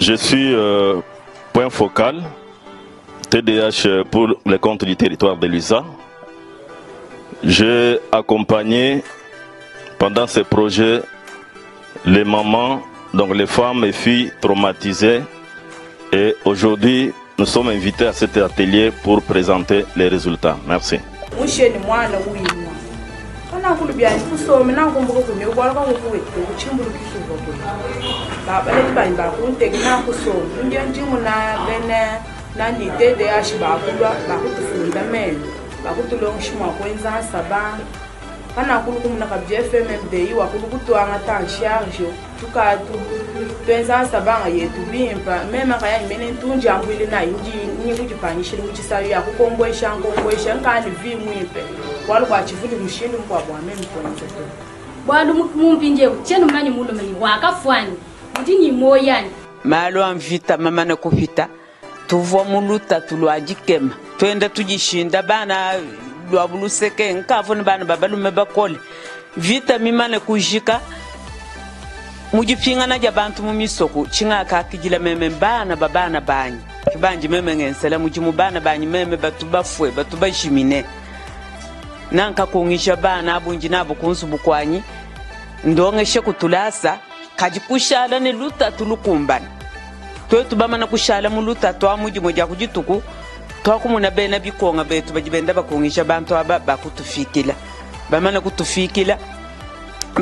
Je suis point focal, TDH pour les comptes du territoire de l'USA. J'ai accompagné pendant ces projets les mamans, donc les femmes et filles traumatisées. Et aujourd'hui, nous sommes invités à cet atelier pour présenter les résultats. Merci. Kana kulukumuna kabje FMMDI wakulukutu angata en charge tukatu twenza sabanga yetu bimpa mema kaya imene tunja ambwile na inji nyikujipanyishira kuchisayo yakukombwesha nkani vimwipe wali kwa chivuli mshindi mkwabwa ameni kwenza to bwalu mumpinje chenu mani mulo mani wakafwani mutini moyani malo amvita mama na kufita tuvo muluta tulwajikema twende tujishinda bana lwabuluseke nkavuni bana babalume bakole vita mimane kujika mujipingana ja bantu mu misoko chingaka akijila meme bana babana banyi kibanji meme ngensela mujimu bana banyi meme batubafwe batubashimine nanka kungisha bana abunji nabo kunsubu kwanyi ndongeshe kutulasa kajikushala ne luta tulukumbana twetu bamana kushala mu luta twa mujimu ja kujituku twakumuna bena bikonga betu bajibenda bakongisha bantu aba bakutufikila bamana kutufikila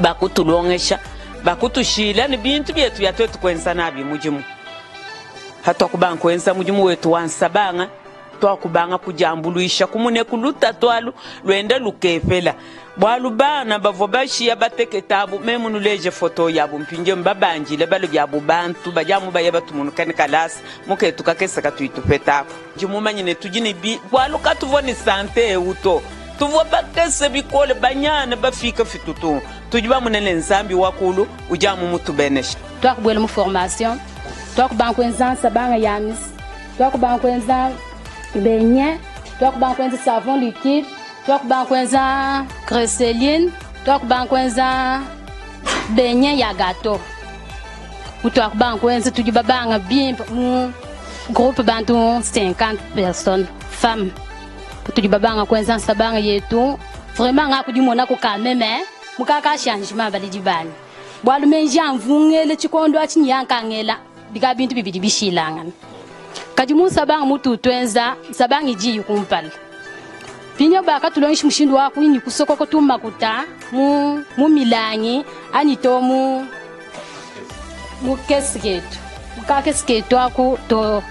bakutulongesha bakutushila ni bintu byetu byatwetu kwenza nabi mujimu hata kubankwenza mujimu wetu wansabanga twakubanga kujambuluisha kumune kuluta twalu lwenda lukefela bwalu bana bavo bashiya bateketabu memu nuleje foto yabu mpinje mbabanjile balu byabu bantu bajamu baye batumunu kane kalasi muketu kakesa katuitupetako jimumanyine tujine bi bwalu katuvoni sante uto tuvo bakese bikole banyana bafika fitutu tujiba munene nzambi wakulu ujamu mutubenesha twakubwela mu formation twakubankwenza sabanga yamis twakubankwenza benye twakubankwenza savon liquide twakubankwenza greseline twakubankwenza benye ya gato twakubankwenza tujibabanga bien mu groupe bantu 50 personnes femmes tujibabanga kwenza sabanga yetu vraiment ngakudimona ko kameme mukaka changement balijibani bwalu menja mvungele chikondo achinyankangela bika bintu bibidi bishilangana kajimu sabanga mutu twenza sabanga iji kumpala pinyo baka tulonshi mushindu wako ni kusoko ko tumakuta mu milanyi anito mu kesiketu mukake siketu ako to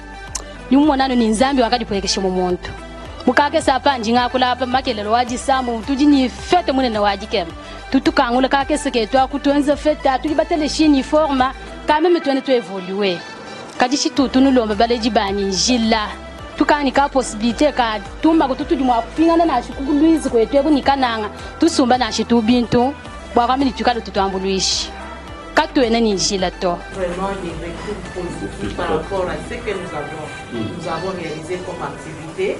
nyumonano ni nzambi wakadipwekeshe mu muntu mukake sapa njinga kula pa makelelo waji samu tujini fete munene waji kem tutukangula kake siketu ako twenza fete tulibatele shini forma kameme twene to evoluer kajishi tutunulomba baleji bani jila tukani ka possibilité ka tumba kututu mwa kupingana na shikuluizi kwetu ekunikananga tusumba na shitu bintu bwakamini tukalo tutambuluishi katwene ni jila to vraiment des retours positifs par rapport à ce que nous avons réalisé comme activité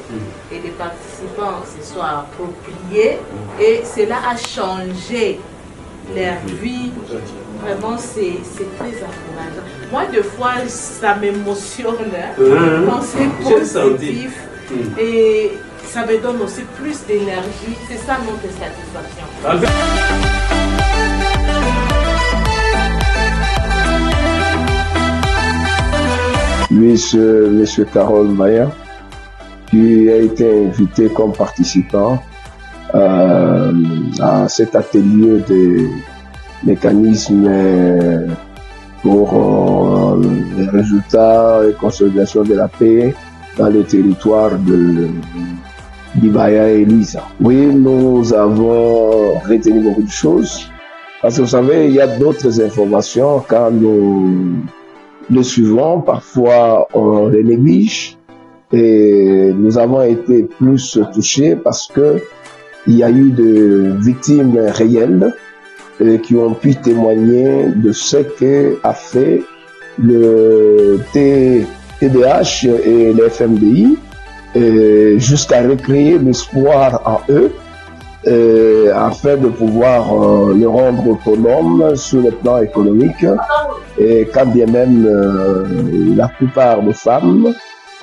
et les participants se sont appropriés et cela a changé leur vie. Vraiment, c'est très encourageant. Moi, des fois, ça m'émotionne quand c'est positif et ça me donne aussi plus d'énergie. C'est ça notre satisfaction. Monsieur Carole Maya, qui a été invité comme participant à cet atelier de mécanismes pour les résultats et consolidation de la paix dans le territoire d'Ibaya et Lisa. Oui, nous avons retenu beaucoup de choses parce que vous savez, il y a d'autres informations quand nous les suivons, parfois on les néglige et nous avons été plus touchés parce que il y a eu des victimes réelles qui ont pu témoigner de ce qu'a fait le TDH et le FMDI jusqu'à recréer l'espoir en eux afin de pouvoir le rendre autonome sur le plan économique. Et quand bien même la plupart des femmes,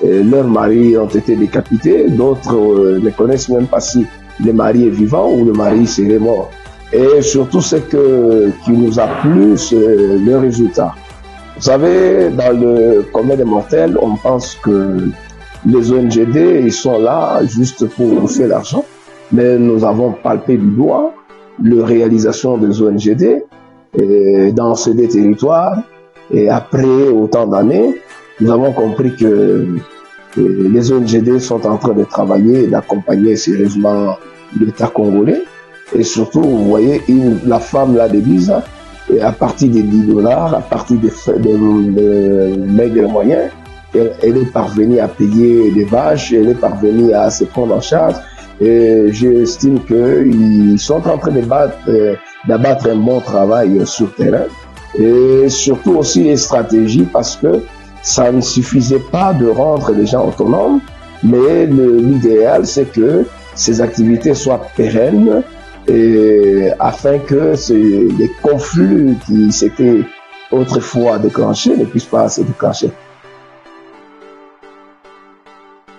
leurs maris ont été décapités, d'autres ne connaissent même pas si le mari est vivant ou le mari serait mort. Et surtout, ce qui nous a plu, c'est le résultat. Vous savez, dans le commun des mortels, on pense que les ONGD, ils sont là juste pour bouffer l'argent. Mais nous avons palpé du doigt la réalisation des ONGD dans ces deux territoires. Et après autant d'années, nous avons compris que les ONGD sont en train de travailler et d'accompagner sérieusement l'État congolais. Et surtout, vous voyez, la femme là de Lisa, et à partir des $10, à partir des maigres moyens, elle est parvenue à payer des vaches, elle est parvenue à se prendre en charge. Et j'estime qu'ils sont en train d'abattre un bon travail sur le terrain. Et surtout aussi les stratégies, parce que ça ne suffisait pas de rendre les gens autonomes, mais l'idéal, c'est que ces activités soient pérennes, et afin que les conflits qui s'étaient autrefois déclenchés ne puissent pas se déclencher.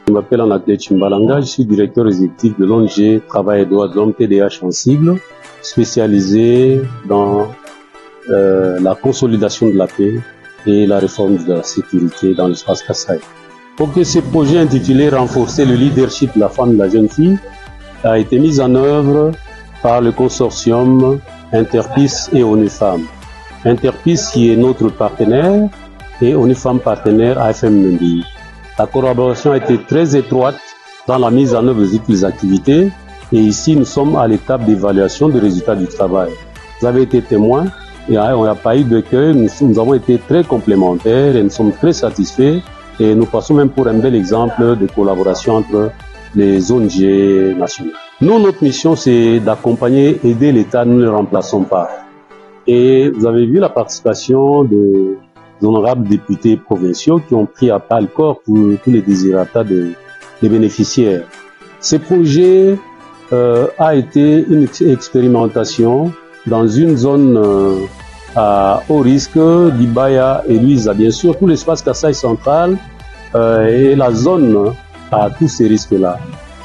Je m'appelle Anatole Chimbalanga, je suis directeur exécutif de l'ONG Travail et Droits de l'Homme TDH en sigle, spécialisé dans la consolidation de la paix et la réforme de la sécurité dans l'espace Kasaï. Pour que ce projet intitulé Renforcer le leadership de la femme et de la jeune fille a été mis en œuvre par le consortium Interpeace et ONU Femmes. Interpeace qui est notre partenaire et ONU Femmes partenaire AFM Nundi. La collaboration a été très étroite dans la mise en œuvre de toutes les activités et ici nous sommes à l'étape d'évaluation des résultats du travail. Vous avez été témoins et on n'a pas eu d'écueil, nous avons été très complémentaires et nous sommes très satisfaits et nous passons même pour un bel exemple de collaboration entre les ONG nationales. Nous, notre mission, c'est d'accompagner, aider l'État, nous ne le remplaçons pas. Et vous avez vu la participation des honorables députés provinciaux qui ont pris à part le corps pour tous les désirata des bénéficiaires. Ce projet a été une expérimentation dans une zone à haut risque d'Ibaya et Luisa. Bien sûr, tout l'espace Kasaï central et la zone a tous ces risques-là.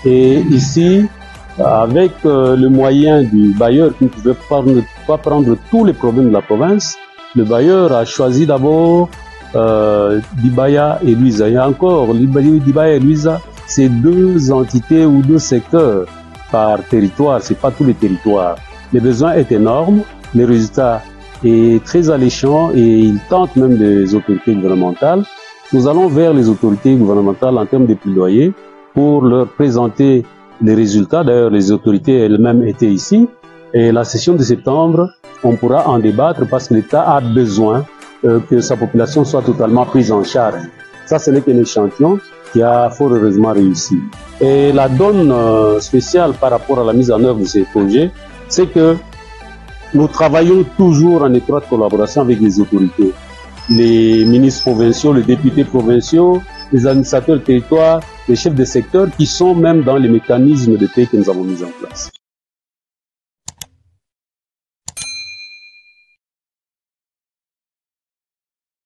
Et ici, avec le moyen du bailleur qui ne pouvait pas prendre tous les problèmes de la province, le bailleur a choisi d'abord Dibaya et Luisa. Et encore, Dibaya et Luisa, c'est deux entités ou deux secteurs par territoire, c'est pas tous les territoires. Le besoin est énorme, le résultat est très alléchant et il tente même des autorités gouvernementales. Nous allons vers les autorités gouvernementales en termes de plaidoyer pour leur présenter les résultats. D'ailleurs, les autorités elles-mêmes étaient ici. Et la session de septembre, on pourra en débattre parce que l'État a besoin que sa population soit totalement prise en charge. Ça, ce n'est qu'un échantillon qui a fort heureusement réussi. Et la donne spéciale par rapport à la mise en œuvre de ces projets, c'est que nous travaillons toujours en étroite collaboration avec les autorités. Les ministres provinciaux, les députés provinciaux, les administrateurs de territoire, les chefs de secteur qui sont même dans les mécanismes de paix que nous avons mis en place.